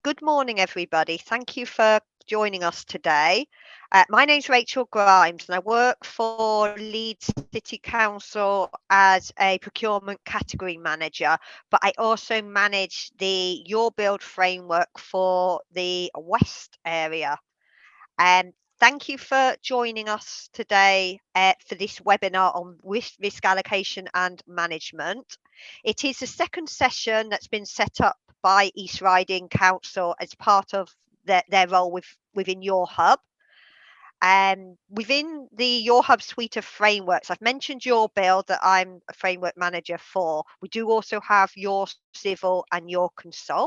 Good morning, everybody. Thank you for joining us today. My name's Rachael Grimes and I work for Leeds City Council as a procurement category manager, but I also manage the YORbuild framework for the West area. Thank you for joining us today for this webinar on risk allocation and management. It is the second session that's been set up by East Riding Council as part of their role within YORhub. Within the YORhub suite of frameworks, I've mentioned YORbuild that I'm a framework manager for. We do also have YORcivil and YORconsult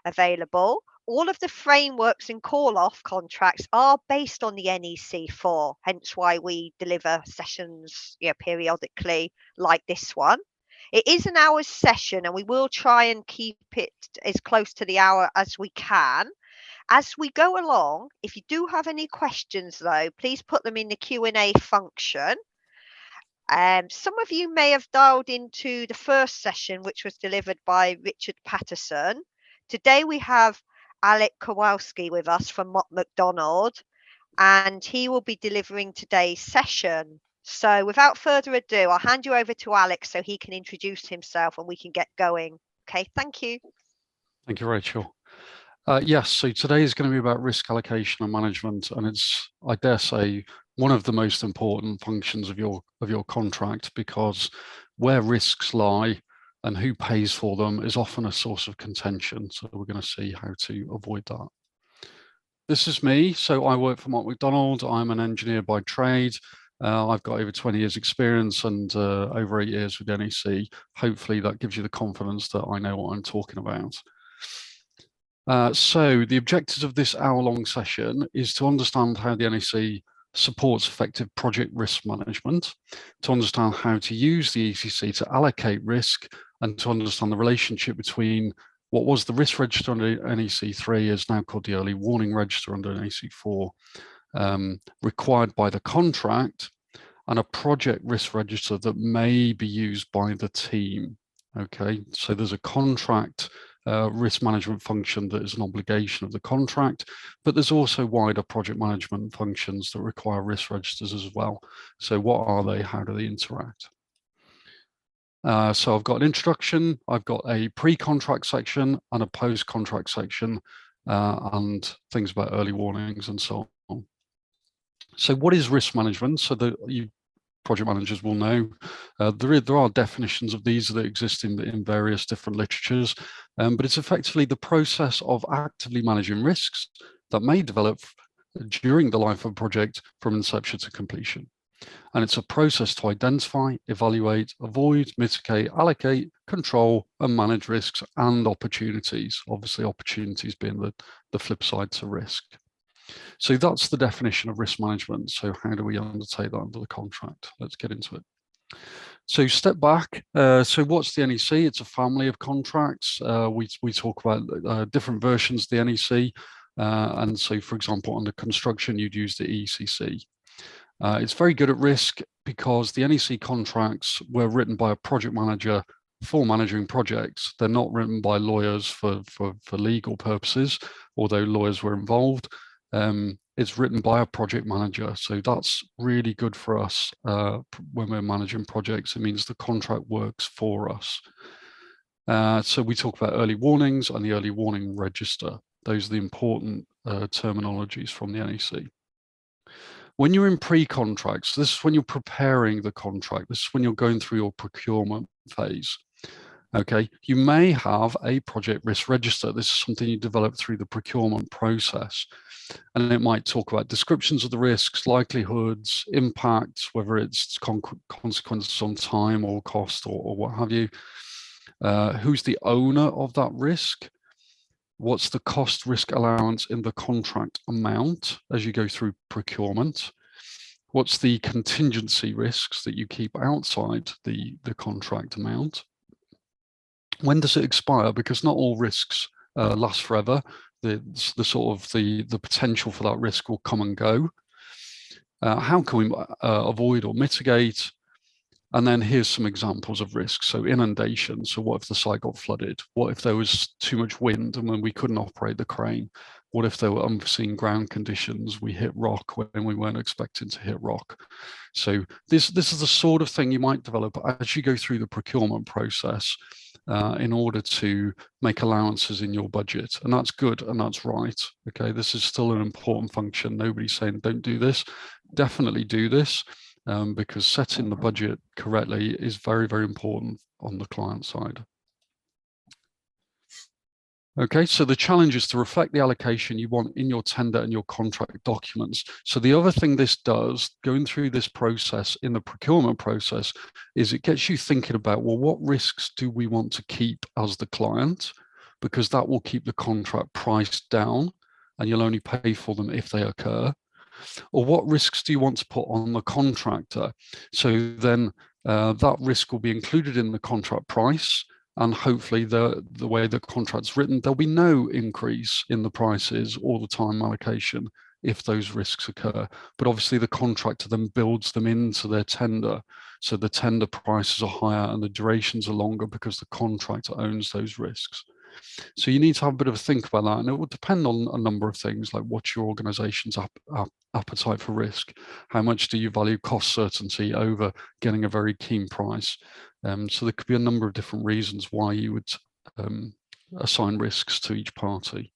available. All of the frameworks and call-off contracts are based on the NEC4, hence why we deliver sessions periodically like this one. It is an hour's session and we will try and keep it as close to the hour as we can. As we go along, if you do have any questions though, please put them in the Q&A function. Some of you may have dialed into the first session, which was delivered by Richard Patterson. Today we have Alec Kowalski with us from Mott MacDonald, and he will be delivering today's session. So without further ado, I'll hand you over to Alec so he can introduce himself and we can get going. Okay, thank you. Thank you, Rachel. Yes, so today is going to be about risk allocation and management, and it's, I dare say, one of the most important functions of your contract, because where risks lie and who pays for them is often a source of contention. So we're going to see how to avoid that. This is me. So I work for Mott MacDonald. I'm an engineer by trade. I've got over 20 years experience and over 8 years with NEC. Hopefully that gives you the confidence that I know what I'm talking about. So the objectives of this hour-long session is to understand how the NEC supports effective project risk management, to understand how to use the ECC to allocate risk, and to understand the relationship between what was the risk register under NEC3 is now called the early warning register under NEC4, required by the contract, and a project risk register that may be used by the team. Okay, so there's a contract risk management function that is an obligation of the contract, but there's also wider project management functions that require risk registers as well. So what are they? How do they interact? So I've got an introduction, I've got a pre-contract section and a post-contract section, and things about early warnings and so on. So what is risk management? So that you project managers will know, there are definitions of these that exist in various different literatures, but it's effectively the process of actively managing risks that may develop during the life of a project from inception to completion. And it's a process to identify, evaluate, avoid, mitigate, allocate, control, and manage risks and opportunities. Obviously, opportunities being the flip side to risk. So that's the definition of risk management. So how do we undertake that under the contract? Let's get into it. So step back. So what's the NEC? It's a family of contracts. We talk about different versions of the NEC. And so, for example, under construction, you'd use the ECC. It's very good at risk because the NEC contracts were written by a project manager for managing projects. They're not written by lawyers for legal purposes, although lawyers were involved. It's written by a project manager. So that's really good for us when we're managing projects. It means the contract works for us. So we talk about early warnings and the early warning register. Those are the important terminologies from the NEC. When you're in pre-contracts, this is when you're preparing the contract. This is when you're going through your procurement phase. Okay, you may have a project risk register. This is something you develop through the procurement process. And it might talk about descriptions of the risks, likelihoods, impacts, whether it's consequences on time or cost or what have you. Who's the owner of that risk? What's the cost risk allowance in the contract amount as you go through procurement? What's the contingency risks that you keep outside the contract amount? When does it expire? Because not all risks last forever. The potential for that risk will come and go. How can we avoid or mitigate? And then here's some examples of risks. So inundation. So what if the site got flooded? What if there was too much wind and when we couldn't operate the crane? What if there were unforeseen ground conditions? We hit rock when we weren't expecting to hit rock. So this is the sort of thing you might develop as you go through the procurement process in order to make allowances in your budget. And that's good and that's right. Okay, this is still an important function. Nobody's saying don't do this. Definitely do this. Because setting the budget correctly is very, very important on the client side. Okay, so the challenge is to reflect the allocation you want in your tender and your contract documents. So the other thing this does, going through this process in the procurement process, is it gets you thinking about, well, what risks do we want to keep as the client? Because that will keep the contract price down and you'll only pay for them if they occur. Or what risks do you want to put on the contractor? So then that risk will be included in the contract price, and hopefully the way the contract's written, there'll be no increase in the prices or the time allocation if those risks occur. But obviously the contractor then builds them into their tender. So the tender prices are higher and the durations are longer because the contractor owns those risks. So you need to have a bit of a think about that, and it will depend on a number of things, like what's your organization's appetite for risk, how much do you value cost certainty over getting a very keen price. So there could be a number of different reasons why you would assign risks to each party.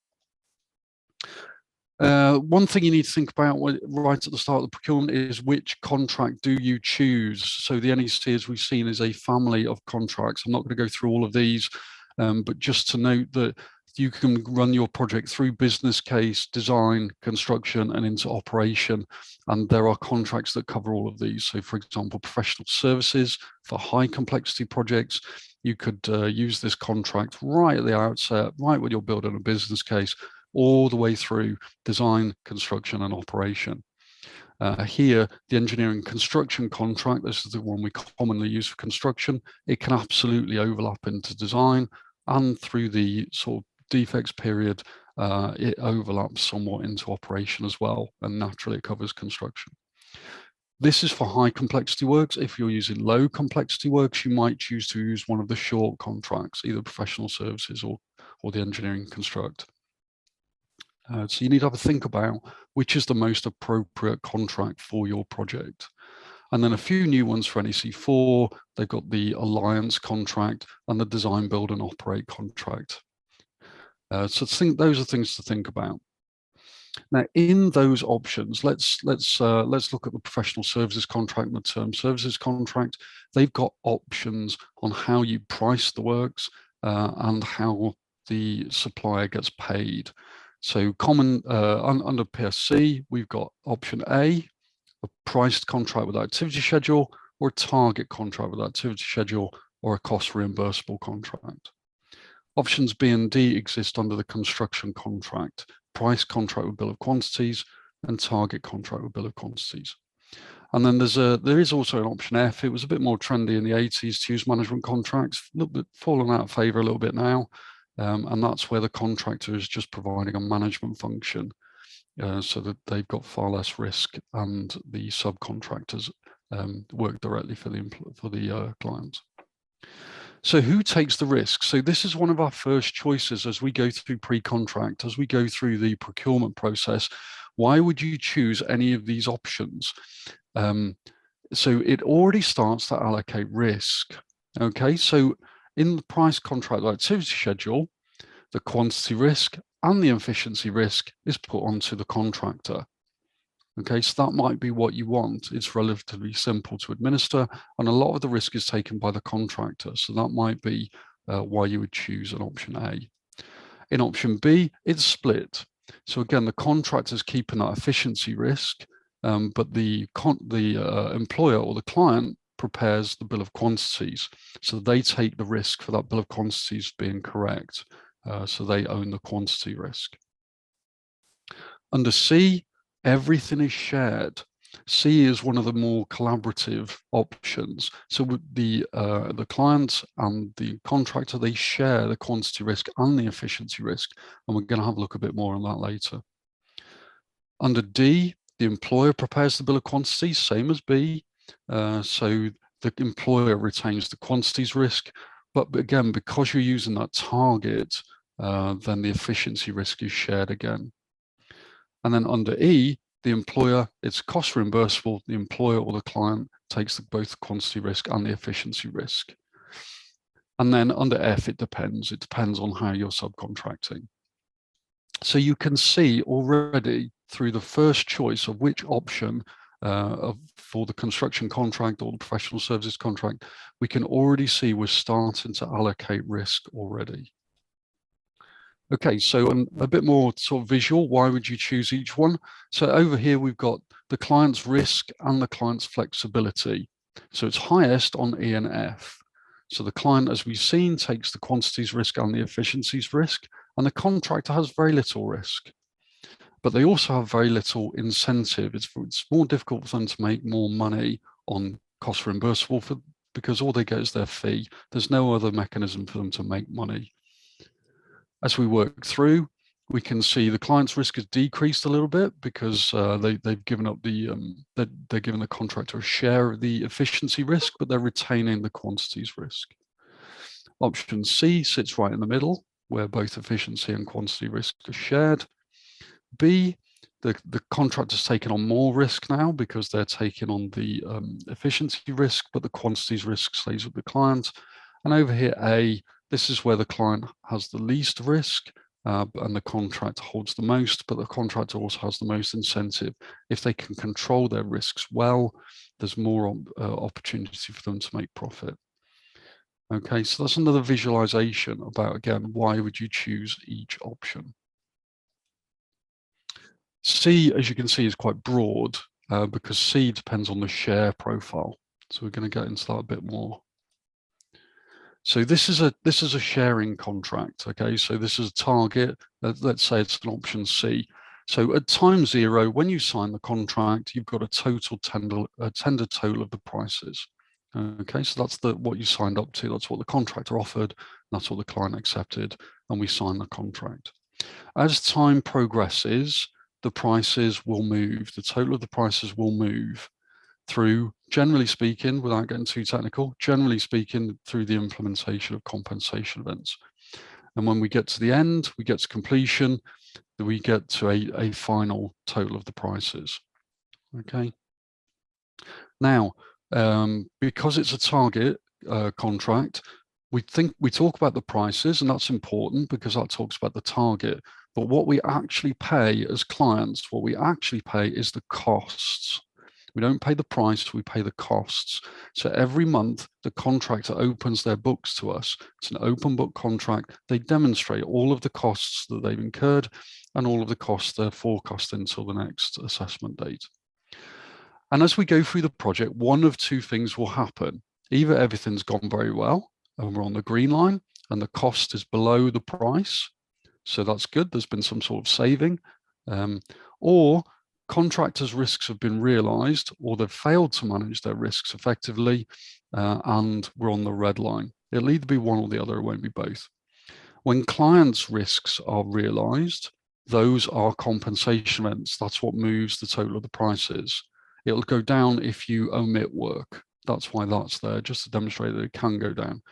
One thing you need to think about right at the start of the procurement is which contract do you choose. So the NEC, as we've seen, is a family of contracts. I'm not going to go through all of these, but just to note that you can run your project through business case, design, construction, and into operation. And there are contracts that cover all of these. So for example, professional services for high complexity projects, you could use this contract right at the outset, right when you're building a business case, all the way through design, construction, and operation. Here, the engineering construction contract, this is the one we commonly use for construction. It can absolutely overlap into design, and through the sort of defects period, it overlaps somewhat into operation as well, and naturally it covers construction. This is for high complexity works. If you're using low complexity works, you might choose to use one of the short contracts, either professional services or the engineering construct. So you need to have a think about which is the most appropriate contract for your project. And then a few new ones for NEC4. They've got the alliance contract and the design, build, and operate contract. So those are things to think about. Now, in those options, let's look at the professional services contract and the term services contract. They've got options on how you price the works and how the supplier gets paid. So common under PSC, we've got option A, a priced contract with activity schedule, or a target contract with activity schedule, or a cost reimbursable contract. Options B and D exist under the construction contract, price contract with bill of quantities, and target contract with bill of quantities. And then there is also an option F. It was a bit more trendy in the 80s to use management contracts, a little bit fallen out of favor a little bit now. And that's where the contractor is just providing a management function so that they've got far less risk, and the subcontractors work directly for the client. So who takes the risk? So this is one of our first choices as we go through pre-contract, as we go through the procurement process. Why would you choose any of these options? So it already starts to allocate risk. Okay, so in the price contract activity schedule, the quantity risk and the efficiency risk is put onto the contractor. Okay, so that might be what you want. It's relatively simple to administer, and a lot of the risk is taken by the contractor. So that might be why you would choose an option A. In option B, it's split. So again, the contractor's keeping that efficiency risk, but the employer or the client prepares the bill of quantities. So they take the risk for that bill of quantities being correct. So they own the quantity risk. Under C, everything is shared. C is one of the more collaborative options. So with the client and the contractor, they share the quantity risk and the efficiency risk. And we're going to have a look a bit more on that later. Under D, the employer prepares the bill of quantities, same as B. So the employer retains the quantities risk. But again, because you're using that target, then the efficiency risk is shared again. And then under E, the employer, it's cost reimbursable. The employer or the client takes both the quantity risk and the efficiency risk. And then under F, it depends. It depends on how you're subcontracting. So you can see already through the first choice of which option for the construction contract or the professional services contract, we can already see we're starting to allocate risk already. Okay, so a bit more sort of visual, why would you choose each one? So over here, we've got the client's risk and the client's flexibility. So it's highest on E and F. So the client, as we've seen, takes the quantities risk and the efficiencies risk, and the contractor has very little risk. But they also have very little incentive. It's more difficult for them to make more money on cost reimbursable because all they get is their fee. There's no other mechanism for them to make money. As we work through, we can see the client's risk has decreased a little bit because they've given up they're giving the contractor a share of the efficiency risk, but they're retaining the quantities risk. Option C sits right in the middle, where both efficiency and quantity risk are shared. B, the contractor's taking on more risk now because they're taking on the efficiency risk, but the quantities risk stays with the client. And over here, A, this is where the client has the least risk and the contractor holds the most, but the contractor also has the most incentive. If they can control their risks well, there's more opportunity for them to make profit. Okay, so that's another visualization about, again, why would you choose each option? C, as you can see, is quite broad because C depends on the share profile. So we're going to get into that a bit more. So this is a sharing contract. Okay, so this is a target. Let's say it's an option C. So at time 0, when you sign the contract, you've got a total tender total of the prices. Okay, so that's what you signed up to. That's what the contractor offered. That's what the client accepted, and we sign the contract. As time progresses, the prices will move. The total of the prices will move through, generally speaking, without getting too technical, generally speaking, through the implementation of compensation events. And when we get to the end, we get to completion, we get to a final total of the prices. Okay. Now, because it's a target contract, we talk about the prices, and that's important because that talks about the target. But what we actually pay as clients, what we actually pay is the costs. We don't pay the price, we pay the costs. So every month, the contractor opens their books to us. It's an open book contract. They demonstrate all of the costs that they've incurred and all of the costs they're forecasting until the next assessment date. And as we go through the project, one of two things will happen. Either everything's gone very well and we're on the green line and the cost is below the price. So that's good. There's been some sort of saving. Or contractors' risks have been realized, or they've failed to manage their risks effectively, and we're on the red line. It'll either be one or the other, it won't be both. When clients' risks are realized, those are compensation events. That's what moves the total of the prices. It'll go down if you omit work. That's why that's there, just to demonstrate that it can go down.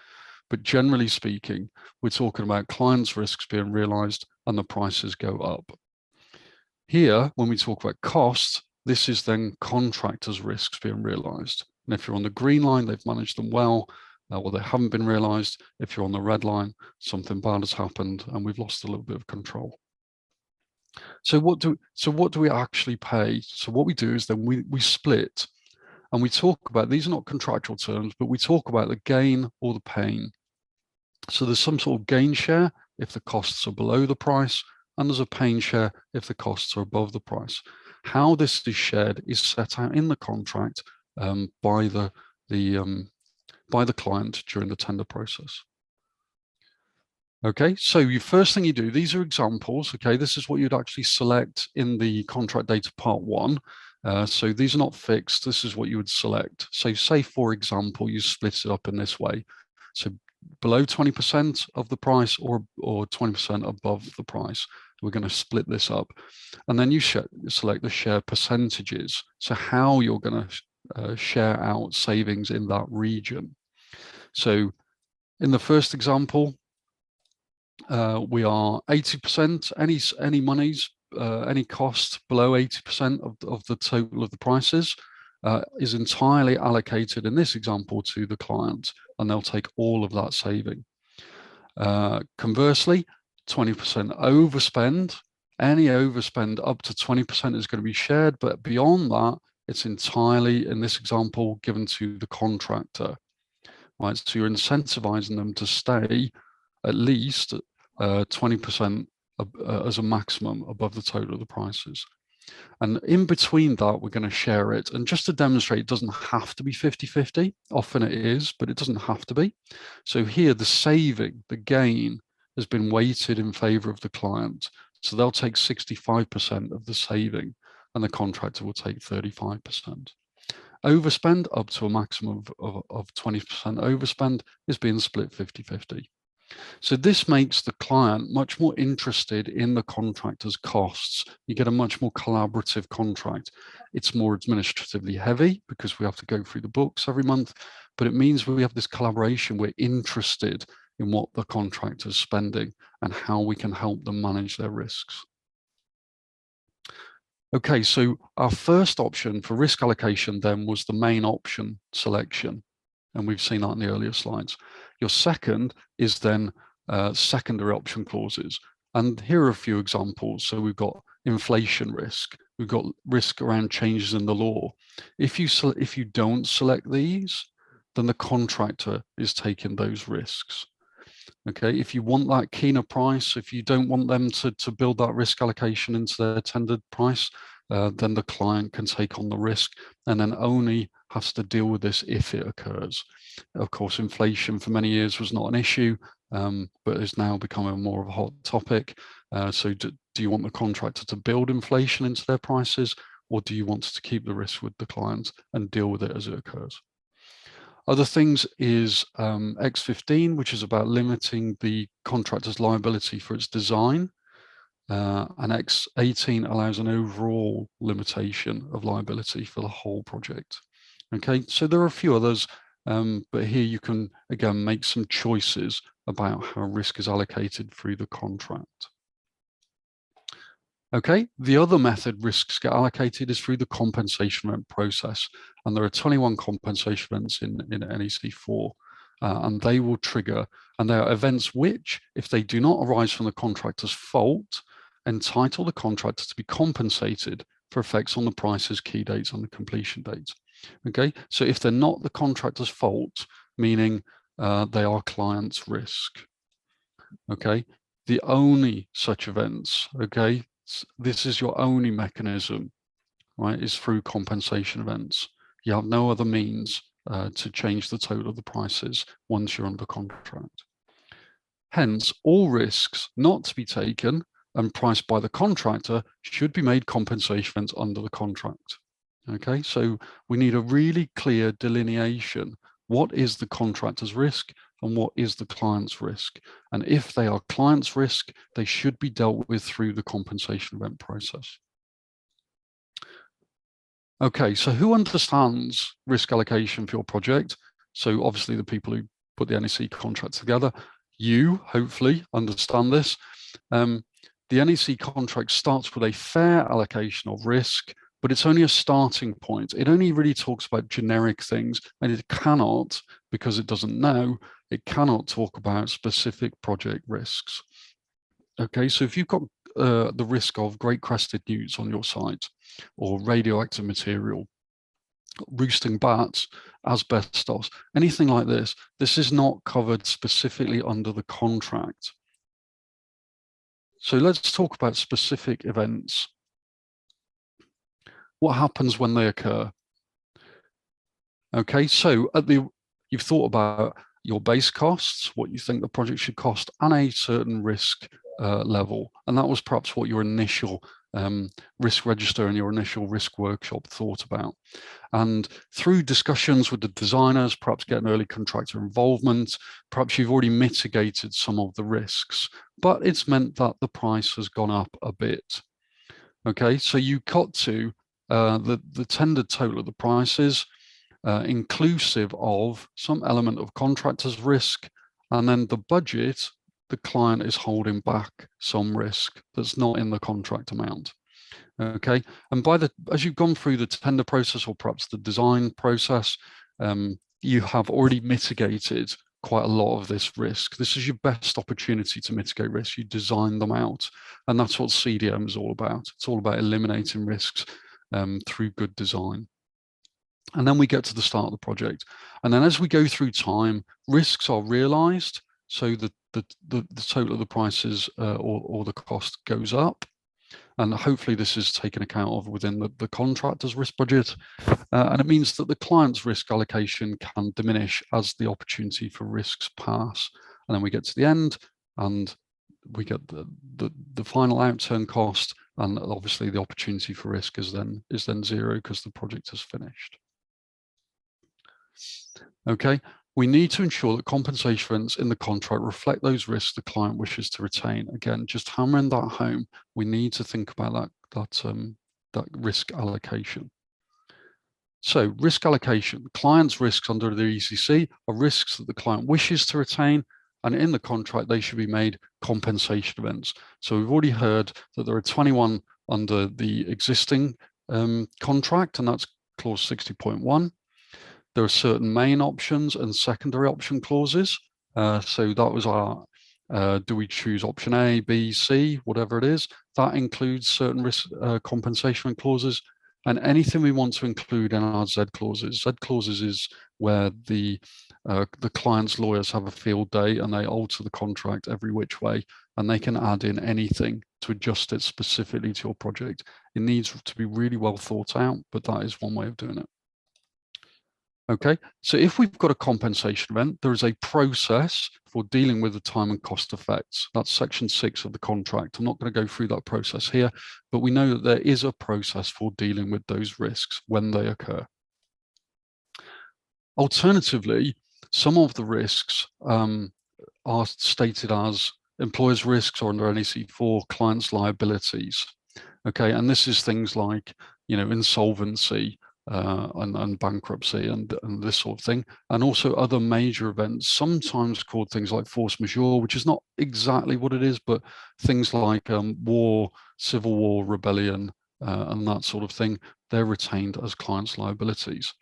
But generally speaking, we're talking about clients' risks being realized and the prices go up. Here, when we talk about cost, this is then contractors' risks being realized. And if you're on the green line, they've managed them well, or they haven't been realized. If you're on the red line, something bad has happened and we've lost a little bit of control. So what do we actually pay? So what we do is then we split, and we talk about, these are not contractual terms, but we talk about the gain or the pain. So there's some sort of gain share if the costs are below the price, and there's a pain share if the costs are above the price. How this is shared is set out in the contract by the client during the tender process. Okay, so your first thing you do, these are examples. Okay, this is what you'd actually select in the contract data part 1. So these are not fixed. This is what you would select. So say, for example, you split it up in this way. So below 20% of the price or 20% above the price. We're going to split this up. And then you select the share percentages. So how you're going to share out savings in that region. So in the first example, we are 80%, any monies, any cost below 80% of the total of the prices is entirely allocated in this example to the client, and they'll take all of that saving. Conversely, 20% overspend, any overspend up to 20% is going to be shared, but beyond that, it's entirely, in this example, given to the contractor. Right, so you're incentivizing them to stay at least 20% as a maximum above the total of the prices. And in between that, we're going to share it. And just to demonstrate, it doesn't have to be 50-50. Often it is, but it doesn't have to be. So here, the saving, the gain, has been weighted in favor of the client. So they'll take 65% of the saving, and the contractor will take 35%. Overspend up to a maximum of 20% overspend is being split 50-50. So this makes the client much more interested in the contractor's costs. You get a much more collaborative contract. It's more administratively heavy because we have to go through the books every month, but it means we have this collaboration. We're interested in what the contractor's spending and how we can help them manage their risks. Okay, so our first option for risk allocation then was the main option selection, and we've seen that in the earlier slides. Your second is then secondary option clauses, and here are a few examples. So we've got inflation risk, we've got risk around changes in the law. If you don't select these, then the contractor is taking those risks. Okay, if you want that keener price, if you don't want them to build that risk allocation into their tendered price, then the client can take on the risk and then only has to deal with this if it occurs. Of course, inflation for many years was not an issue, but is now becoming more of a hot topic. So do you want the contractor to build inflation into their prices, or do you want to keep the risk with the client and deal with it as it occurs? Other things is X15, which is about limiting the contractor's liability for its design. And X18 allows an overall limitation of liability for the whole project. Okay, so there are a few others, but here you can, again, make some choices about how risk is allocated through the contract. Okay, the other method risks get allocated is through the compensation event process. And there are 21 compensation events in NEC4, and they will trigger, and they are events which, if they do not arise from the contractor's fault, entitle the contractor to be compensated for effects on the prices, key dates, and the completion dates. Okay, so if they're not the contractor's fault, meaning they are client's risk. Okay, the only such events, okay, this is your only mechanism, right, is through compensation events. You have no other means to change the total of the prices once you're under contract. Hence, all risks not to be taken and priced by the contractor should be made compensation events under the contract. Okay, so we need a really clear delineation. What is the contractor's risk and what is the client's risk? And if they are client's risk, they should be dealt with through the compensation event process. Okay, so who understands risk allocation for your project? So obviously the people who put the NEC contract together, you hopefully understand this. The NEC contract starts with a fair allocation of risk, but it's only a starting point. It only really talks about generic things, and it cannot, because it doesn't know, it cannot talk about specific project risks. Okay, so if you've got the risk of great crested newts on your site, or radioactive material, roosting bats, asbestos, anything like this, this is not covered specifically under the contract. So let's talk about specific events. What happens when they occur? Okay, so you've thought about your base costs, what you think the project should cost, and a certain risk level. And that was perhaps what your initial risk register and your initial risk workshop thought about. And through discussions with the designers, perhaps getting early contractor involvement, perhaps you've already mitigated some of the risks, but it's meant that the price has gone up a bit. Okay, so you got to the tendered total of the prices, inclusive of some element of contractor's risk, and then the budget, the client is holding back some risk that's not in the contract amount. Okay, and as you've gone through the tender process or perhaps the design process, you have already mitigated quite a lot of this risk. This is your best opportunity to mitigate risk. You design them out, and that's what CDM is all about. It's all about eliminating risks through good design. And then we get to the start of the project, and then as we go through time, risks are realized, so the total of the prices or the cost goes up, and hopefully this is taken account of within the contractor's risk budget, and it means that the client's risk allocation can diminish as the opportunity for risks pass. And then we get to the end, and we get the final outturn cost, and obviously the opportunity for risk is then zero because the project is finished. Okay, we need to ensure that compensation events in the contract reflect those risks the client wishes to retain. Again, just hammering that home, we need to think about that risk allocation. So risk allocation, the client's risks under the ECC are risks that the client wishes to retain, and in the contract, they should be made compensation events. So we've already heard that there are 21 under the existing contract, and that's clause 60.1. There are certain main options and secondary option clauses. So that was our, do we choose option A, B, C, whatever it is. That includes certain risk compensation clauses, and anything we want to include in our Z clauses. Z clauses is where the client's lawyers have a field day and they alter the contract every which way, and they can add in anything to adjust it specifically to your project. It needs to be really well thought out, but that is one way of doing it. Okay, so if we've got a compensation event, there is a process for dealing with the time and cost effects. That's section 6 of the contract. I'm not going to go through that process here, but we know that there is a process for dealing with those risks when they occur. Alternatively, some of the risks are stated as employer's risks, or under NEC4, client's liabilities. Okay, and this is things like, insolvency, and bankruptcy and this sort of thing, and also other major events, sometimes called things like force majeure, which is not exactly what it is, but things like war, civil war, rebellion, and that sort of thing, they're retained as clients' liabilities.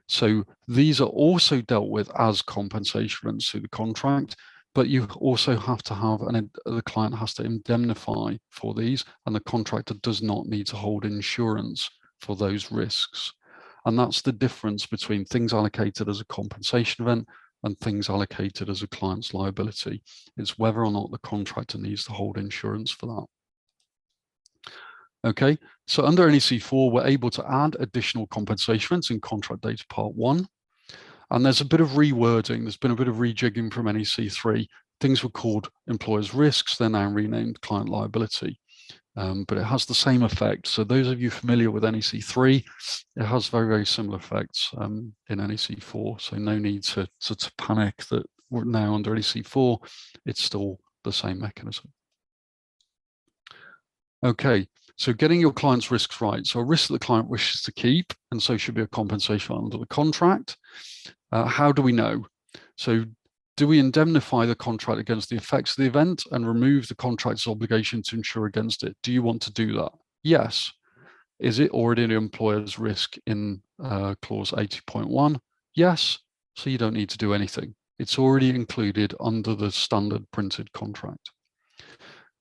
So these are also dealt with as compensation events through the contract, but you also have to have, the client has to indemnify for these, and the contractor does not need to hold insurance for those risks. And that's the difference between things allocated as a compensation event and things allocated as a client's liability. It's whether or not the contractor needs to hold insurance for that. Okay, so under NEC4, we're able to add additional compensation events in contract data part 1. And there's a bit of rewording, there's been a bit of rejigging from NEC3. Things were called employer's risks, they're now renamed client liability. But it has the same effect. So those of you familiar with NEC3, it has very, very similar effects in NEC4. So no need to panic that we're now under NEC4. It's still the same mechanism. Okay, so getting your client's risks right. So a risk that the client wishes to keep, and so should be a compensation under the contract. How do we know? So do we indemnify the contract against the effects of the event and remove the contractor's obligation to insure against it? Do you want to do that? Yes. Is it already an employer's risk in clause 80.1? Yes. So you don't need to do anything. It's already included under the standard printed contract.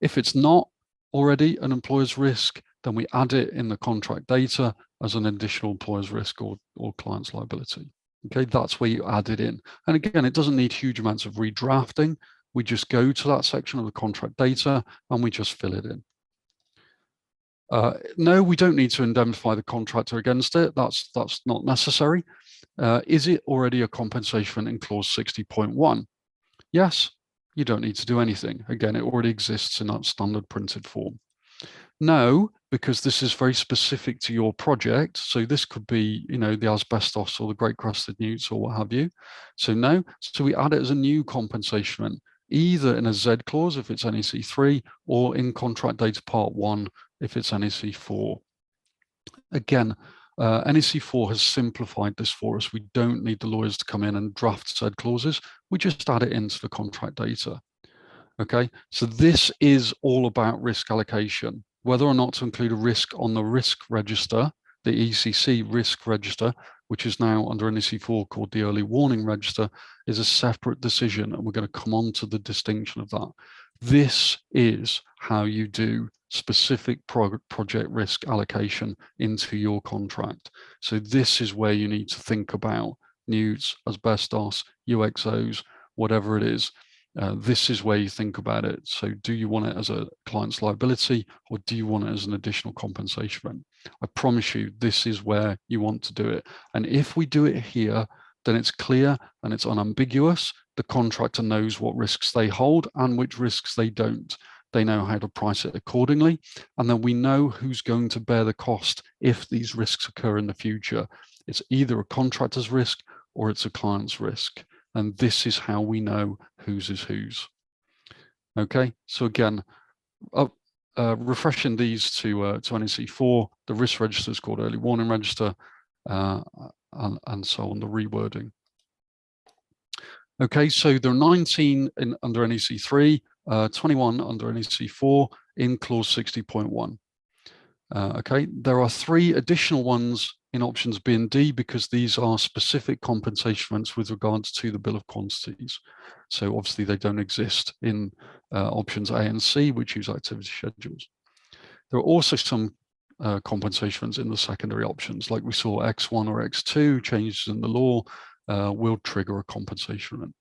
If it's not already an employer's risk, then we add it in the contract data as an additional employer's risk or client's liability. Okay, that's where you add it in. And again, it doesn't need huge amounts of redrafting. We just go to that section of the contract data and we just fill it in. No, we don't need to indemnify the contractor against it. That's not necessary. Is it already a compensation in clause 60.1? Yes, you don't need to do anything. Again, it already exists in that standard printed form. No, because this is very specific to your project. So this could be, the asbestos or the great crested newts or what have you. So no, so we add it as a new compensation event, either in a Z clause if it's NEC3 or in contract data part 1 if it's NEC4. Again, NEC4 has simplified this for us. We don't need the lawyers to come in and draft said clauses. We just add it into the contract data. Okay, so this is all about risk allocation, whether or not to include a risk on the risk register, the ECC risk register, which is now under NEC4 called the early warning register, is a separate decision, and we're going to come on to the distinction of that. This is how you do specific project risk allocation into your contract. So this is where you need to think about newts, asbestos, UXOs, whatever it is. This is where you think about it. So do you want it as a client's liability, or do you want it as an additional compensation rent? I promise you, this is where you want to do it. And if we do it here, then it's clear and it's unambiguous. The contractor knows what risks they hold and which risks they don't. They know how to price it accordingly. And then we know who's going to bear the cost if these risks occur in the future. It's either a contractor's risk or it's a client's risk. And this is how we know whose is whose. Okay, so again, refreshing these to NEC4, the risk register is called early warning register, and so on, the rewording. Okay, so there are 19 under NEC3, 21 under NEC4 in clause 60.1. Okay, there are 3 additional ones in options B and D because these are specific compensation rents with regards to the bill of quantities. So obviously they don't exist in options A and C, which use activity schedules. There are also some compensation rents in the secondary options, like we saw X1 or X2 changes in the law will trigger a compensation rent.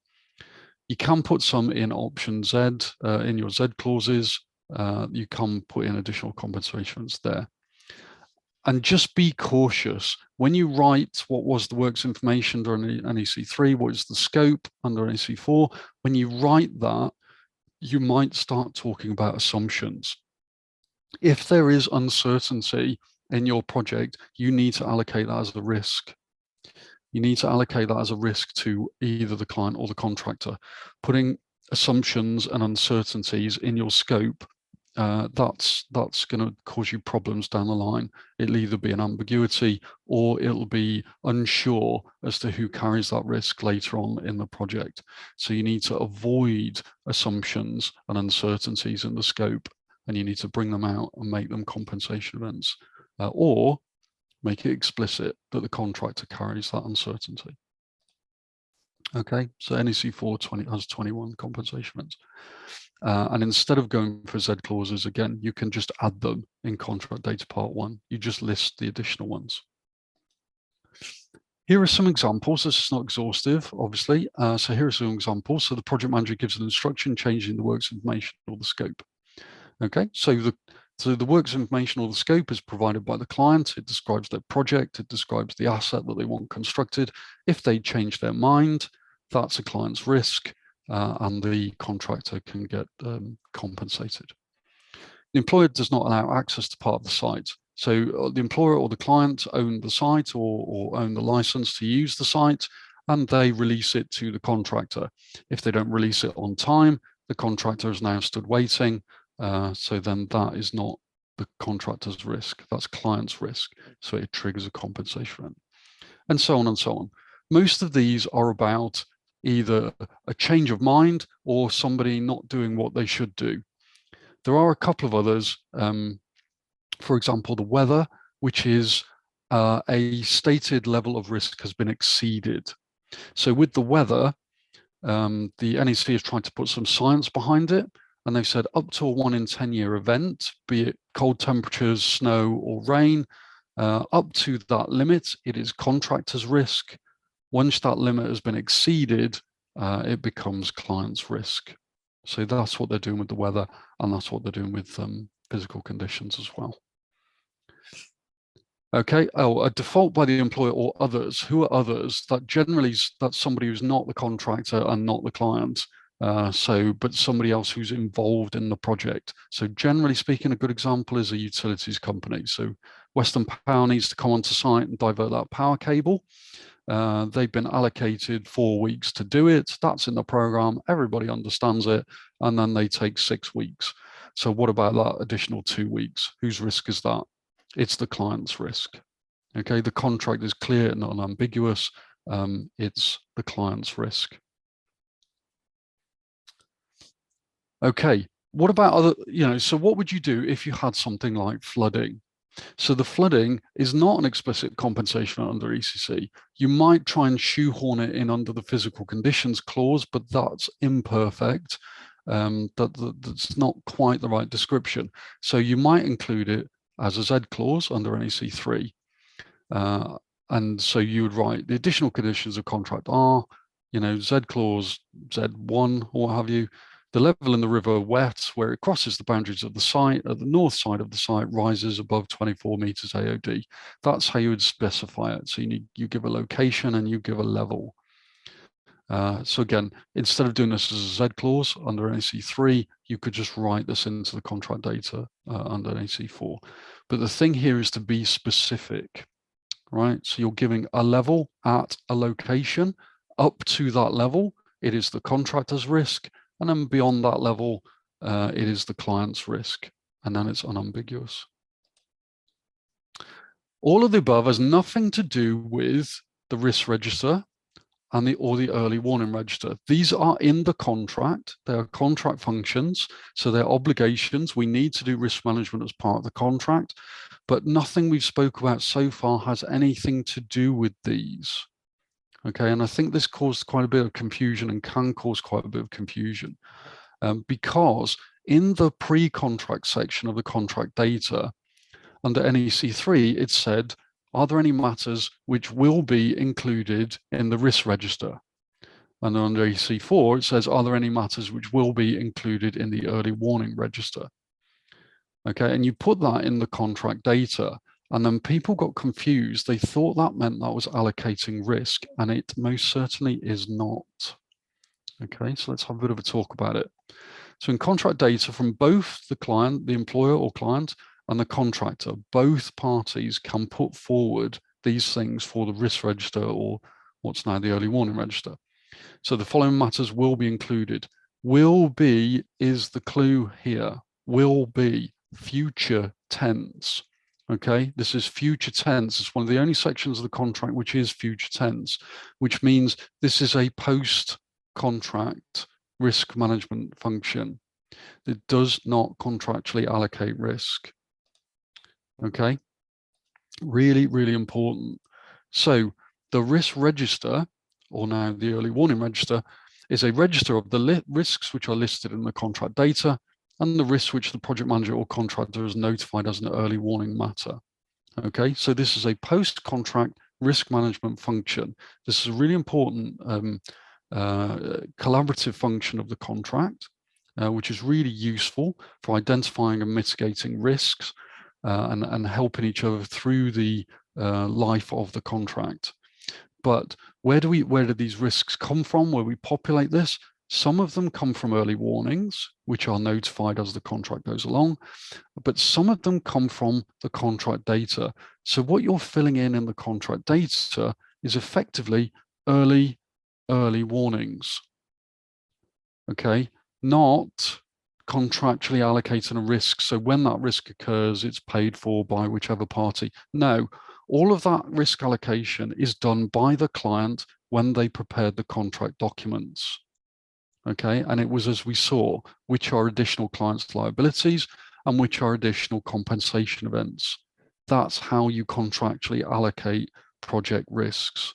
You can put some in option Z, in your Z clauses. You can put in additional compensations there. And just be cautious when you write what was the works information during NEC3, what is the scope under NEC4. When you write that, you might start talking about assumptions. If there is uncertainty in your project, you need to allocate that as a risk. You need to allocate that as a risk to either the client or the contractor. Putting assumptions and uncertainties in your scope, that's going to cause you problems down the line. It'll either be an ambiguity or it'll be unsure as to who carries that risk later on in the project. So you need to avoid assumptions and uncertainties in the scope, and you need to bring them out and make them compensation events, or make it explicit that the contractor carries that uncertainty. Okay, so NEC4 has 21 compensation events. And instead of going for Z clauses, again, you can just add them in contract data part 1. You just list the additional ones. Here are some examples. This is not exhaustive, obviously. So here are some examples. So the project manager gives an instruction changing the works information or the scope. Okay, so the works information or the scope is provided by the client. It describes their project. It describes the asset that they want constructed. If they change their mind, that's a client's risk. And the contractor can get compensated. The employer does not allow access to part of the site. So the employer or the client own the site or own the license to use the site, and they release it to the contractor. If they don't release it on time, the contractor is now stood waiting. So then that is not the contractor's risk, that's client's risk. So it triggers a compensation rent, and so on and so on. Most of these are about either a change of mind or somebody not doing what they should do. There are a couple of others, for example, the weather, which is a stated level of risk has been exceeded. So with the weather, the NEC is trying to put some science behind it, and they've said up to a 1 in 10 year event, be it cold temperatures, snow or rain, up to that limit, it is contractor's risk. Once that limit has been exceeded, it becomes client's risk. So that's what they're doing with the weather, and that's what they're doing with physical conditions as well. Okay, a default by the employer or others. Who are others? That generally that's somebody who's not the contractor and not the client. But somebody else who's involved in the project. So generally speaking, a good example is a utilities company. So Western Power needs to come onto site and divert that power cable. They've been allocated 4 weeks to do it. That's in the program. Everybody understands it. And then they take 6 weeks. So what about that additional 2 weeks? Whose risk is that? It's the client's risk. Okay, the contract is clear and unambiguous. It's the client's risk. Okay, what about other, so what would you do if you had something like flooding? So the flooding is not an explicit compensation under ECC. You might try and shoehorn it in under the physical conditions clause, but that's imperfect. That's not quite the right description. So you might include it as a Z clause under NEC4. And so you would write the additional conditions of contract are, Z clause, Z1, or what have you. The level in the river wet, where it crosses the boundaries of the site, at the north side of the site, rises above 24 meters AOD. That's how you would specify it. So you give a location and you give a level. So again, instead of doing this as a Z clause under NEC3, you could just write this into the contract data under NEC4. But the thing here is to be specific, right? So you're giving a level at a location. Up to that level, it is the contractor's risk. And then beyond that level, it is the client's risk. And then it's unambiguous. All of the above has nothing to do with the risk register and the early warning register. These are in the contract. They are contract functions, so they're obligations. We need to do risk management as part of the contract, but nothing we've spoke about so far has anything to do with these. Okay, and I think this caused quite a bit of confusion and can cause quite a bit of confusion because in the pre-contract section of the contract data under NEC3, it said, are there any matters which will be included in the risk register? And under NEC4, it says, are there any matters which will be included in the early warning register? Okay, and you put that in the contract data, and then people got confused. They thought that meant that was allocating risk, and it most certainly is not. Okay, so let's have a bit of a talk about it. So in contract data from both the client, the employer or client, and the contractor, both parties can put forward these things for the risk register, or what's now the early warning register. So the following matters will be included. Will be is the clue here. Will be, future tense. Okay, this is future tense. It's one of the only sections of the contract which is future tense, which means this is a post-contract risk management function. It does not contractually allocate risk. Okay, really, really important. So the risk register, or now the early warning register, is a register of the risks which are listed in the contract data and the risks which the project manager or contractor has notified as an early warning matter. Okay, so this is a post-contract risk management function. This is a really important collaborative function of the contract, which is really useful for identifying and mitigating risks and helping each other through the life of the contract. But where do these risks come from? Where we populate this? Some of them come from early warnings, which are notified as the contract goes along, but some of them come from the contract data. So what you're filling in the contract data is effectively early warnings. Okay, not contractually allocating a risk. So when that risk occurs, it's paid for by whichever party. No, all of that risk allocation is done by the client when they prepared the contract documents. Okay, and it was, as we saw, which are additional clients' liabilities and which are additional compensation events. That's how you contractually allocate project risks.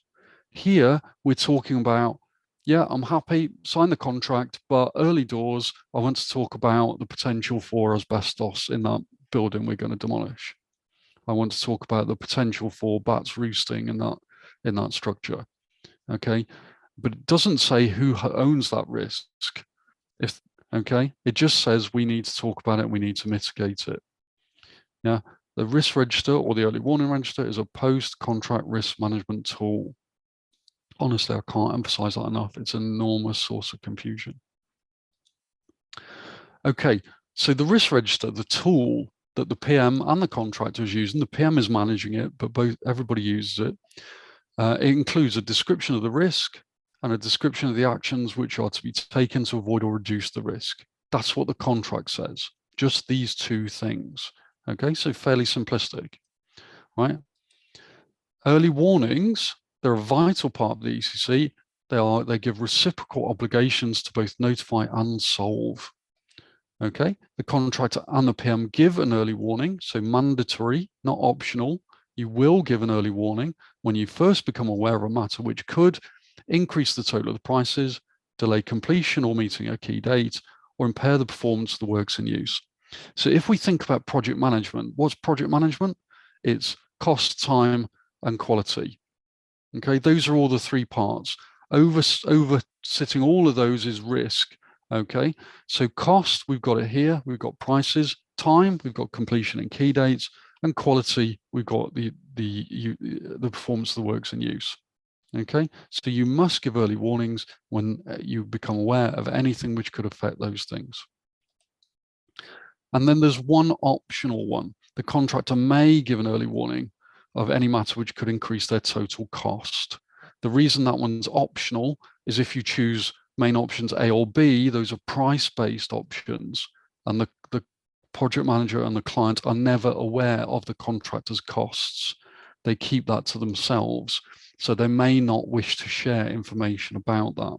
Here, we're talking about, yeah, I'm happy, sign the contract, but early doors, I want to talk about the potential for asbestos in that building we're going to demolish. I want to talk about the potential for bats roosting in that structure. Okay, but it doesn't say who owns that risk. Okay, it just says we need to talk about it, we need to mitigate it. Yeah, the risk register or the early warning register is a post-contract risk management tool. Honestly, I can't emphasize that enough. It's an enormous source of confusion. Okay, so the risk register, the tool that the PM and the contractor is using, the PM is managing it, but everybody uses it. It includes a description of the risk and a description of the actions which are to be taken to avoid or reduce the risk. That's what the contract says, just these two things. Okay, so fairly simplistic, right? Early warnings, they're a vital part of the ECC. They give reciprocal obligations to both notify and solve. Okay, the contractor and the PM give an early warning, so mandatory, not optional. You will give an early warning when you first become aware of a matter which could increase the total of the prices, delay completion or meeting a key date, or impair the performance of the works in use. So if we think about project management, what's project management? It's cost, time, and quality. Okay, those are all the three parts. Over sitting all of those is risk. Okay, so cost, we've got it here. We've got prices. Time, we've got completion and key dates. And quality, we've got the performance of the works in use. Okay, so you must give early warnings when you become aware of anything which could affect those things. And then there's one optional one. The contractor may give an early warning of any matter which could increase their total cost. The reason that one's optional is if you choose main options A or B, those are price-based options, and the project manager and the client are never aware of the contractor's costs. They keep that to themselves, so they may not wish to share information about that.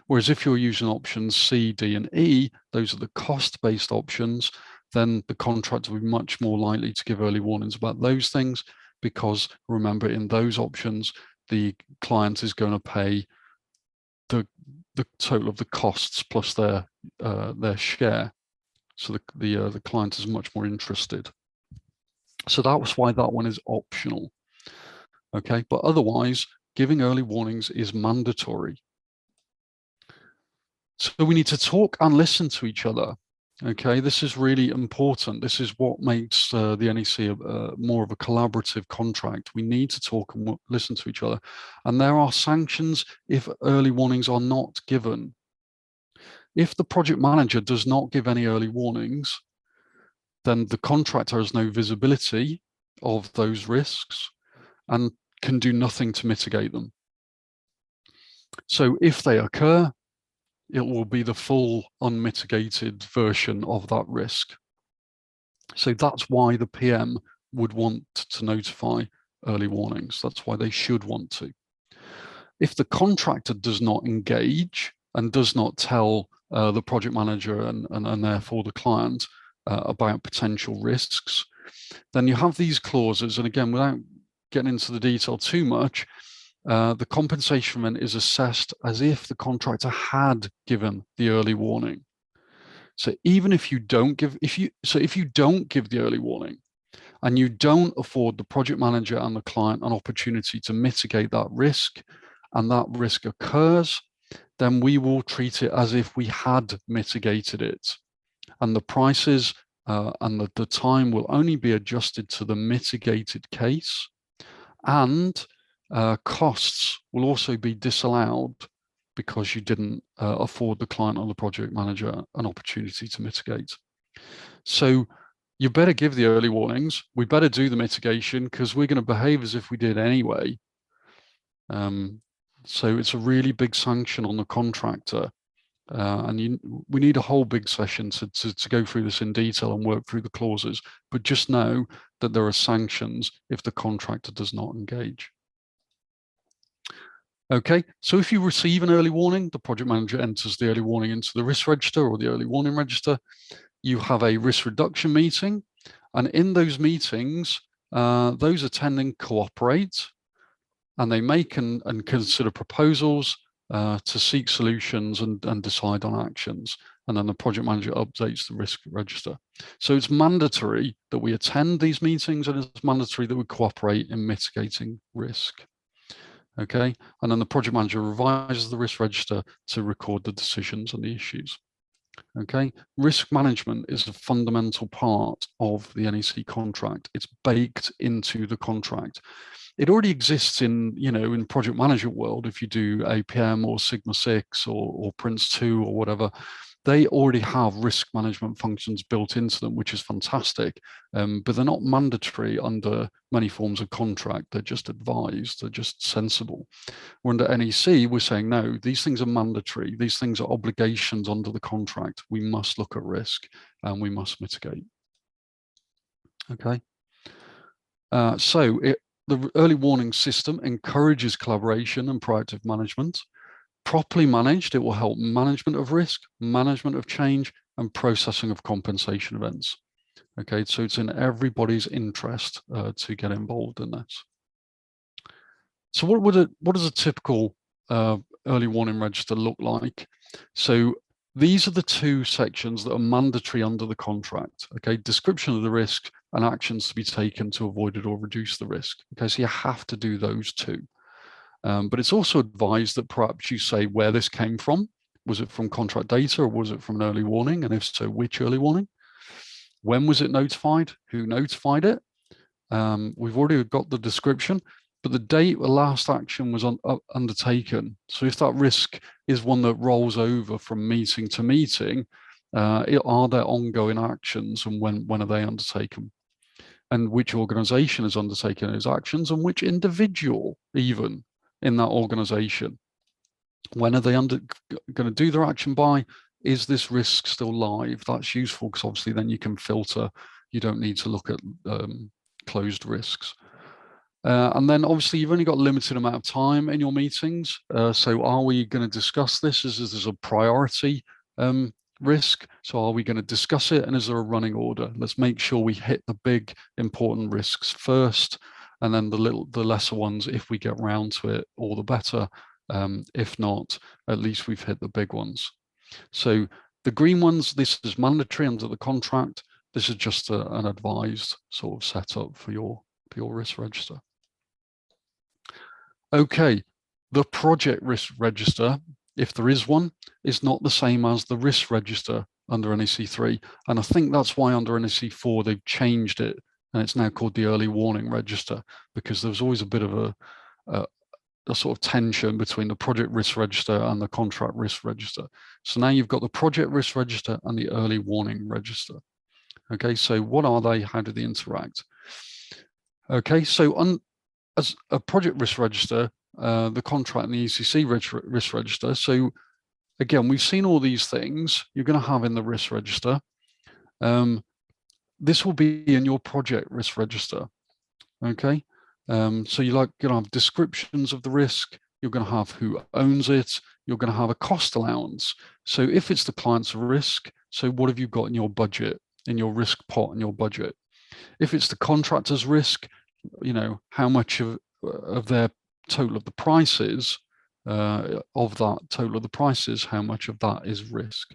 Whereas if you're using options C, D, and E, those are the cost-based options, then the contractor will be much more likely to give early warnings about those things, because remember, in those options, the client is going to pay the total of the costs plus their share. So the client is much more interested. So that's why that one is optional. Okay, but otherwise, giving early warnings is mandatory. So we need to talk and listen to each other. Okay, this is really important. This is what makes the NEC more of a collaborative contract. We need to talk and listen to each other. And there are sanctions if early warnings are not given. If the project manager does not give any early warnings, then the contractor has no visibility of those risks and can do nothing to mitigate them. So if they occur, it will be the full unmitigated version of that risk. So that's why the PM would want to notify early warnings. That's why they should want to. If the contractor does not engage and does not tell the project manager and therefore the client about potential risks, then you have these clauses. And again, without getting into the detail too much, the compensation is assessed as if the contractor had given the early warning. So even if you don't give, if you don't give the early warning and you don't afford the project manager and the client an opportunity to mitigate that risk, and that risk occurs, then we will treat it as if we had mitigated it. And the prices and the time will only be adjusted to the mitigated case, and costs will also be disallowed because you didn't afford the client or the project manager an opportunity to mitigate. So you better give the early warnings. We better do the mitigation because we're going to behave as if we did anyway. So it's a really big sanction on the contractor. And we need a whole big session to go through this in detail and work through the clauses. But just know that there are sanctions if the contractor does not engage. Okay, so if you receive an early warning, the project manager enters the early warning into the risk register or the early warning register. You have a risk reduction meeting, and in those meetings, those attending cooperate, and they make and consider proposals to seek solutions and decide on actions. And then the project manager updates the risk register. So it's mandatory that we attend these meetings, and it's mandatory that we cooperate in mitigating risk. Okay, and then the project manager revises the risk register to record the decisions and the issues. Okay, risk management is a fundamental part of the NEC contract. It's baked into the contract. It already exists in, in project management world. If you do APM or Sigma 6 or Prince 2 or whatever, they already have risk management functions built into them, which is fantastic. But they're not mandatory under many forms of contract. They're just advised. They're just sensible. We're under NEC, we're saying, no, these things are mandatory. These things are obligations under the contract. We must look at risk and we must mitigate. Okay. the early warning system encourages collaboration and proactive management. Properly managed, it will help management of risk, management of change, and processing of compensation events. Okay, so it's in everybody's interest to get involved in this. So what does a typical early warning register look like? So these are the two sections that are mandatory under the contract. Okay, description of the risk and actions to be taken to avoid it or reduce the risk. Okay, so you have to do those two. But it's also advised that perhaps you say where this came from. Was it from contract data or was it from an early warning? And if so, which early warning? When was it notified? Who notified it? We've already got the description, but the date the last action was undertaken. So if that risk is one that rolls over from meeting to meeting, are there ongoing actions, and when are they undertaken? And which organization has undertaken those actions, and which individual even in that organization? When are they going to do their action by? Is this risk still live? That's useful because obviously then you can filter. You don't need to look at closed risks. And then obviously you've only got a limited amount of time in your meetings. So are we going to discuss this? Is this a priority risk? So are we going to discuss it? And is there a running order? Let's make sure we hit the big important risks first, and then the lesser ones, if we get round to it, all the better. If not, at least we've hit the big ones. So the green ones, this is mandatory under the contract. This is just an advised sort of setup for your risk register. Okay, the project risk register, if there is one, is not the same as the risk register under NEC3. And I think that's why under NEC4 they've changed it, and it's now called the early warning register, because there was always a bit of a sort of tension between the project risk register and the contract risk register. So now you've got the project risk register and the early warning register. Okay, so what are they? How do they interact? Okay, so as a project risk register, the contract and the ECC risk register. So again, we've seen all these things you're going to have in the risk register. This will be in your project risk register. Okay. So you're going to have descriptions of the risk, you're going to have who owns it, you're going to have a cost allowance. So if it's the client's risk, so what have you got in your budget, in your risk pot in your budget? If it's the contractor's risk, you know, how much of their total of the prices, of that total of the prices, how much of that is risk?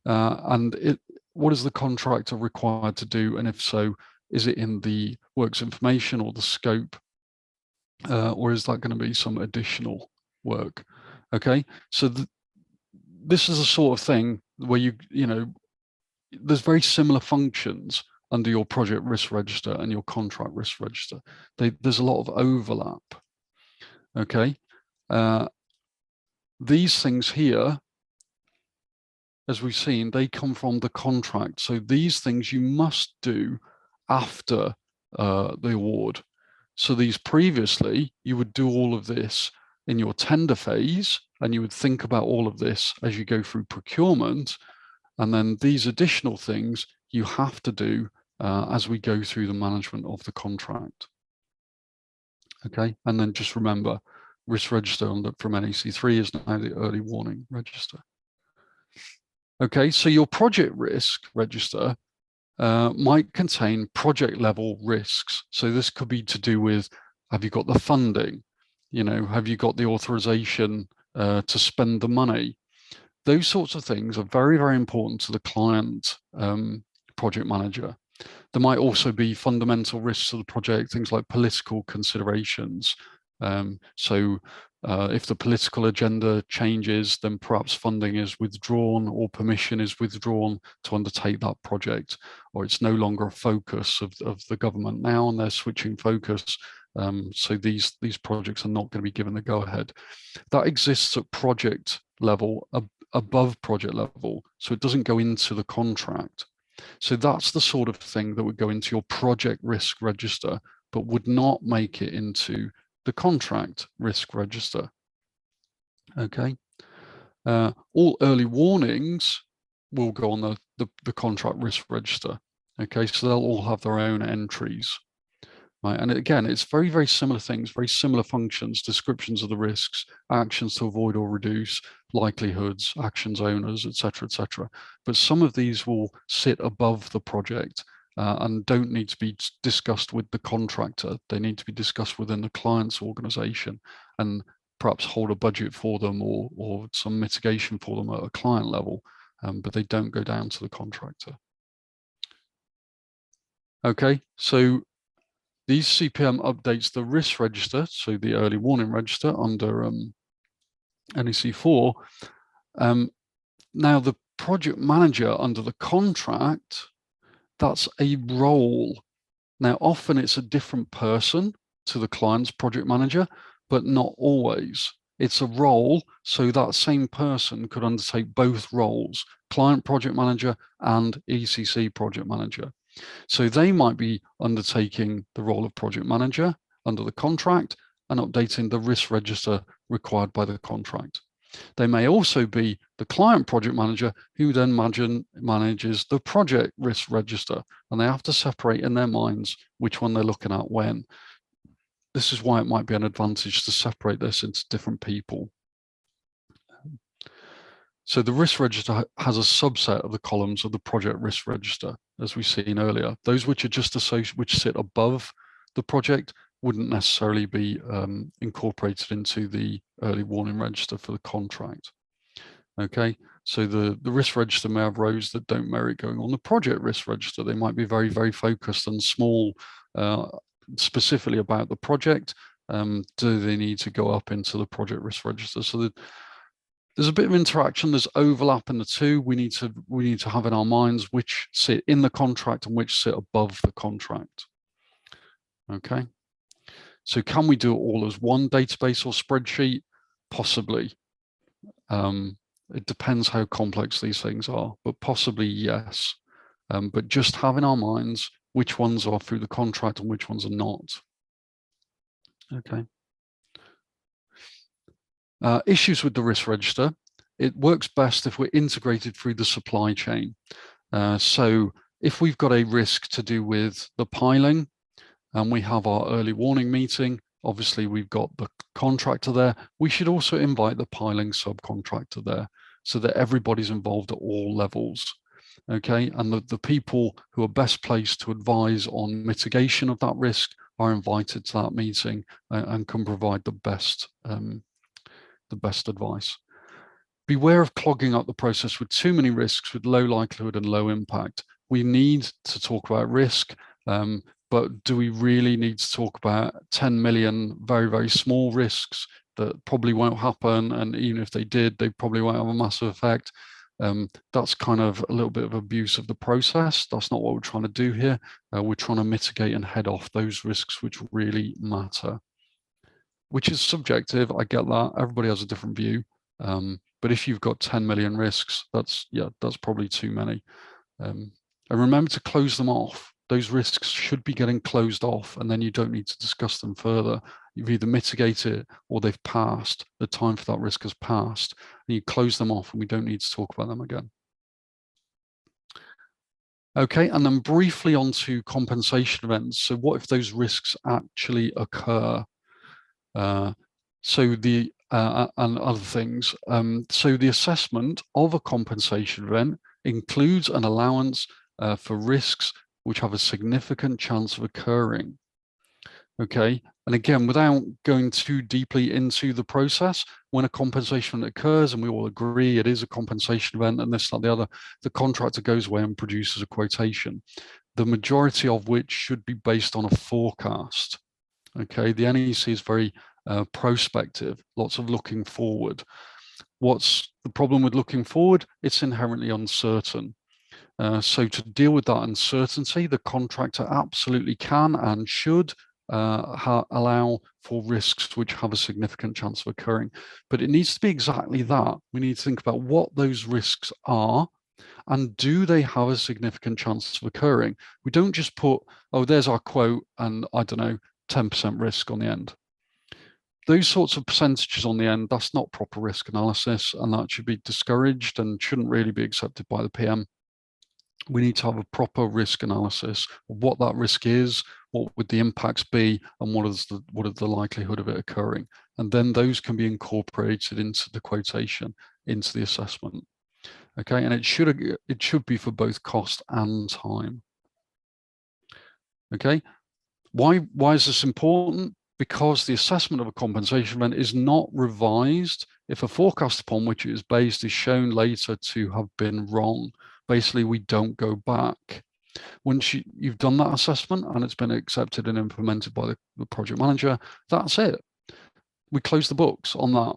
And what is the contractor required to do? And if so, is it in the works information or the scope, or is that going to be some additional work? Okay, so this is a sort of thing where you know, there's very similar functions under your project risk register and your contract risk register. There's a lot of overlap. Okay, these things here, as we've seen, they come from the contract. So these things you must do after the award. So these previously, you would do all of this in your tender phase, and you would think about all of this as you go through procurement. And then these additional things you have to do as we go through the management of the contract. Okay, and then just remember, risk register from NEC3 is now the early warning register. Okay, so your project risk register might contain project level risks. So this could be to do with, have you got the funding? You know, have you got the authorization to spend the money? Those sorts of things are very, very important to the client project manager. There might also be fundamental risks of the project, things like political considerations. So if the political agenda changes, then perhaps funding is withdrawn or permission is withdrawn to undertake that project, or it's no longer a focus of the government now and they're switching focus. So these projects are not going to be given the go-ahead. That exists at project level, above project level, so it doesn't go into the contract. So that's the sort of thing that would go into your project risk register, but would not make it into the contract risk register. Okay. All early warnings will go on the contract risk register. Okay, so they'll all have their own entries. right? And again, it's very, very similar things, very similar functions, descriptions of the risks, actions to avoid or reduce, likelihoods, actions owners, etc. But some of these will sit above the project and don't need to be discussed with the contractor. They need to be discussed within the client's organization and perhaps hold a budget for them or some mitigation for them at a client level, but they don't go down to the contractor. Okay, so these CPM updates the risk register, so the early warning register under NEC4. Now the project manager under the contract, that's a role. Now often it's a different person to the client's project manager, but not always. It's a role, so that same person could undertake both roles, client project manager and ECC project manager. So they might be undertaking the role of project manager under the contract and updating the risk register required by the contract. They may also be the client project manager who then manages the project risk register, and they have to separate in their minds which one they're looking at when. This is why it might be an advantage to separate this into different people. So the risk register has a subset of the columns of the project risk register, as we've seen earlier. Those which are just which sit above the project wouldn't necessarily be incorporated into the early warning register for the contract. Okay, so the risk register may have rows that don't merit going on the project risk register. They might be very, very focused and small, specifically about the project. Do they need to go up into the project risk register? So there's a bit of interaction, there's overlap in the two. We need to have in our minds which sit in the contract and which sit above the contract. Okay. So can we do it all as one database or spreadsheet? Possibly. It depends how complex these things are, but possibly yes. But just have in our minds which ones are through the contract and which ones are not. Okay. Issues with the risk register. It works best if we're integrated through the supply chain. So if we've got a risk to do with the piling and we have our early warning meeting, obviously we've got the contractor there. We should also invite the piling subcontractor there so that everybody's involved at all levels. Okay, and the people who are best placed to advise on mitigation of that risk are invited to that meeting and can provide the best advice. Beware of clogging up the process with too many risks with low likelihood and low impact. We need to talk about risk, but do we really need to talk about 10 million very, very small risks that probably won't happen? And even if they did, they probably won't have a massive effect. That's kind of a little bit of abuse of the process. That's not what we're trying to do here. We're trying to mitigate and head off those risks which really matter. Which is subjective, I get that. Everybody has a different view. But if you've got 10 million risks, that's probably too many. And remember to close them off. Those risks should be getting closed off, and then you don't need to discuss them further. You've either mitigated it or they've passed. The time for that risk has passed, and you close them off, and we don't need to talk about them again. Okay, and then briefly onto compensation events. So what if those risks actually occur? And other things. So the assessment of a compensation event includes an allowance for risks which have a significant chance of occurring. Okay, and again, without going too deeply into the process, when a compensation event occurs and we all agree it is a compensation event and this, that, the other, the contractor goes away and produces a quotation, the majority of which should be based on a forecast. Okay, the NEC is very prospective, lots of looking forward. What's the problem with looking forward? It's inherently uncertain. So to deal with that uncertainty, the contractor absolutely can and should allow for risks which have a significant chance of occurring. But it needs to be exactly that. We need to think about what those risks are and do they have a significant chance of occurring. We don't just put, oh, there's our quote and I don't know, 10% risk on the end. Those sorts of percentages on the end, that's not proper risk analysis, and that should be discouraged and shouldn't really be accepted by the PM. We need to have a proper risk analysis of what that risk is, what would the impacts be, and what is the likelihood of it occurring, and then those can be incorporated into the quotation, into the assessment. Okay, and it should be for both cost and time. Okay, why is this important? Because the assessment of a compensation event is not revised if a forecast upon which it is based is shown later to have been wrong. Basically, we don't go back. Once you've done that assessment and it's been accepted and implemented by the project manager, that's it. We close the books on that,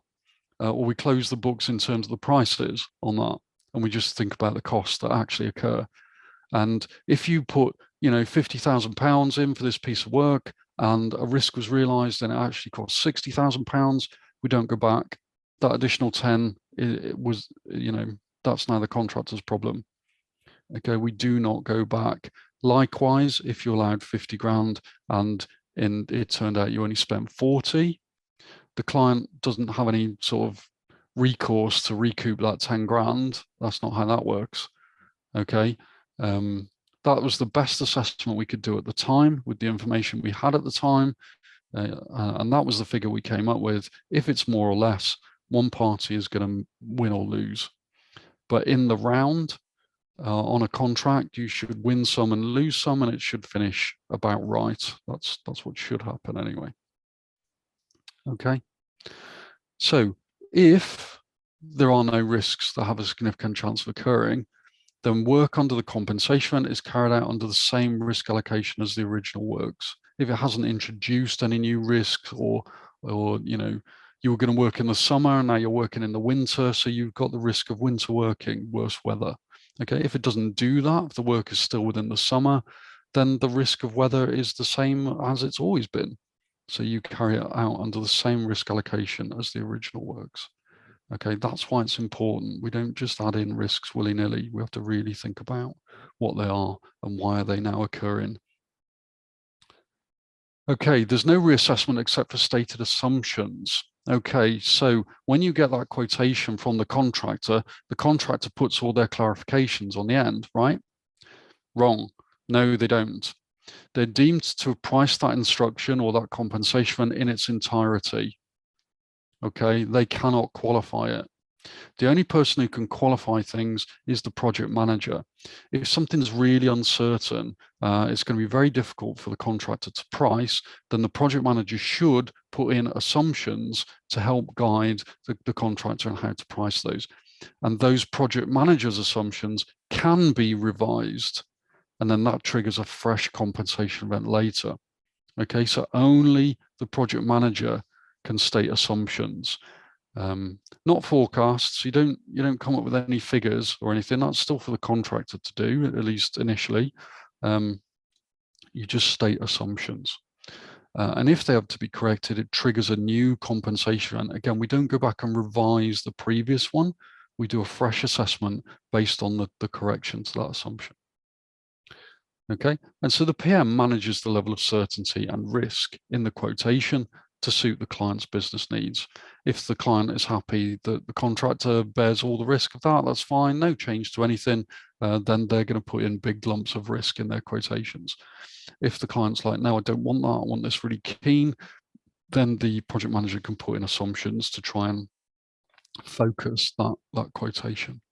or we close the books in terms of the prices on that, and we just think about the costs that actually occur. And if you put, £50,000 in for this piece of work and a risk was realized and it actually cost £60,000, we don't go back. That additional 10, it was, that's now the contractor's problem. Okay, we do not go back. Likewise, if you're allowed 50 grand and it turned out you only spent 40, the client doesn't have any sort of recourse to recoup that 10 grand. That's not how that works. Okay. That was the best assessment we could do at the time with the information we had at the time. And that was the figure we came up with. If it's more or less, one party is going to win or lose. But in the round, on a contract, you should win some and lose some, and it should finish about right. That's what should happen anyway. Okay. So if there are no risks that have a significant chance of occurring, then work under the compensation event is carried out under the same risk allocation as the original works. If it hasn't introduced any new risks, or you were going to work in the summer and now you're working in the winter, so you've got the risk of winter working, worse weather. Okay, if it doesn't do that, if the work is still within the summer, then the risk of weather is the same as it's always been. So you carry it out under the same risk allocation as the original works. Okay, that's why it's important. We don't just add in risks willy-nilly. We have to really think about what they are and why are they now occurring. Okay, there's no reassessment except for stated assumptions. Okay, so when you get that quotation from the contractor puts all their clarifications on the end, right? Wrong. No, they don't. They're deemed to have priced that instruction or that compensation in its entirety. Okay, they cannot qualify it. The only person who can qualify things is the project manager. If something's really uncertain, it's going to be very difficult for the contractor to price, then the project manager should put in assumptions to help guide the contractor on how to price those. And those project manager's assumptions can be revised, and then that triggers a fresh compensation event later. Okay, so only the project manager can state assumptions, not forecasts. You don't come up with any figures or anything. That's still for the contractor to do, at least initially. You just state assumptions, and if they have to be corrected, it triggers a new compensation. And again, we don't go back and revise the previous one. We do a fresh assessment based on the correction to that assumption. Okay, and so the PM manages the level of certainty and risk in the quotation to suit the client's business needs. If the client is happy that the contractor bears all the risk of that, that's fine, no change to anything, then they're going to put in big lumps of risk in their quotations. If the client's like, no, I don't want that, I want this really keen, then the project manager can put in assumptions to try and focus that quotation.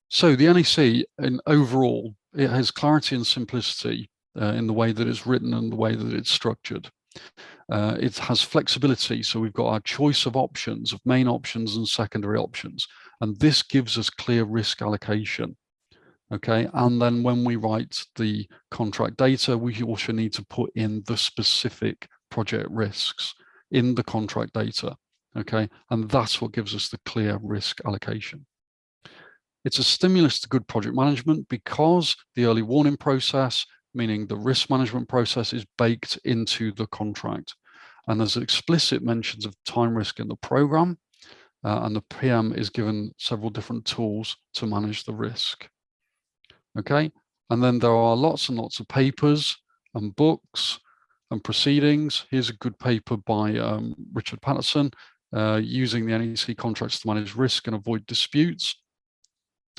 So the NEC, in overall, it has clarity and simplicity in the way that it's written and the way that it's structured. It has flexibility, so we've got our choice of options, of main options and secondary options, and this gives us clear risk allocation. Okay, and then when we write the contract data, we also need to put in the specific project risks in the contract data. Okay, and that's what gives us the clear risk allocation. It's a stimulus to good project management because the early warning process, meaning the risk management process, is baked into the contract. And there's explicit mentions of time risk in the program, and the PM is given several different tools to manage the risk. Okay, and then there are lots and lots of papers and books and proceedings. Here's a good paper by Richard Patterson, using the NEC contracts to manage risk and avoid disputes.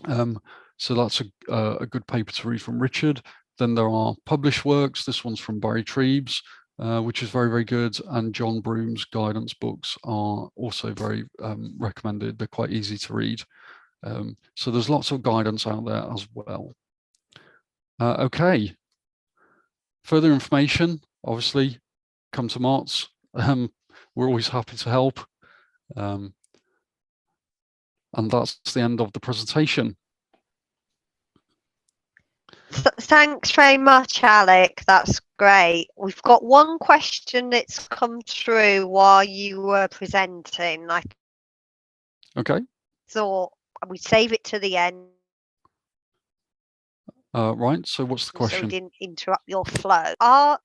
So that's a good paper to read from Richard. Then there are published works. This one's from Barry Treves, which is very, very good. And John Broom's guidance books are also very recommended. They're quite easy to read. So there's lots of guidance out there as well. Okay. Further information, obviously, come to Mott's. We're always happy to help. And that's the end of the presentation. Thanks very much, Alec. That's great. We've got one question that's come through while you were presenting. I thought we'd save it to the end. Right. So what's the question? So we didn't interrupt your flow. Are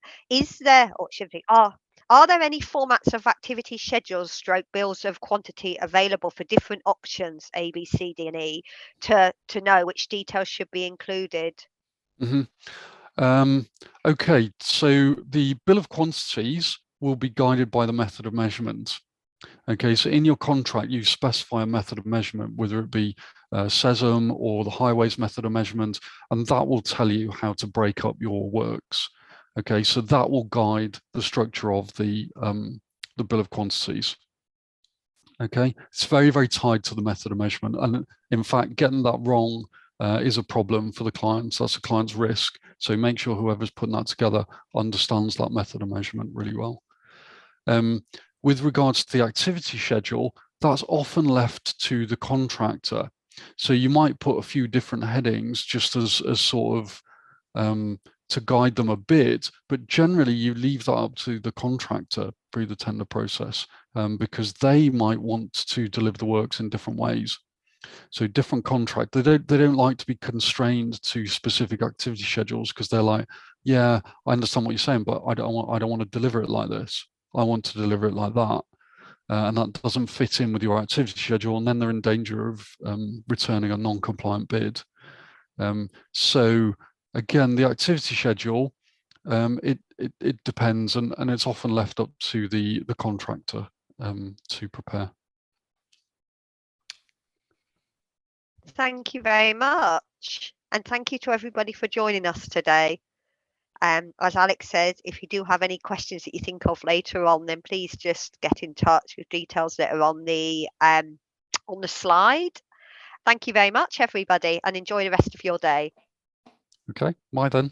there any formats of activity schedules, stroke bills of quantity available for different options A, B, C, D, and E to know which details should be included? Okay, so the bill of quantities will be guided by the method of measurement. Okay, so in your contract, you specify a method of measurement, whether it be SESM or the highways method of measurement, and that will tell you how to break up your works. Okay, so that will guide the structure of the bill of quantities. Okay, it's very, very tied to the method of measurement, and in fact, getting that wrong is a problem for the client. So that's a client's risk. So make sure whoever's putting that together understands that method of measurement really well. With regards to the activity schedule, that's often left to the contractor. So you might put a few different headings just as sort of to guide them a bit, but generally you leave that up to the contractor through the tender process because they might want to deliver the works in different ways. So different contract, they don't like to be constrained to specific activity schedules because they're like, yeah, I understand what you're saying, but I don't want to deliver it like this. I want to deliver it like that. And that doesn't fit in with your activity schedule, and then they're in danger of returning a non-compliant bid. So again, the activity schedule, it depends, and it's often left up to the contractor to prepare. Thank you very much, and thank you to everybody for joining us today. As Alex said, if you do have any questions that you think of later on, then please just get in touch with details that are on the slide. Thank you very much, everybody, and enjoy the rest of your day. Okay, bye then.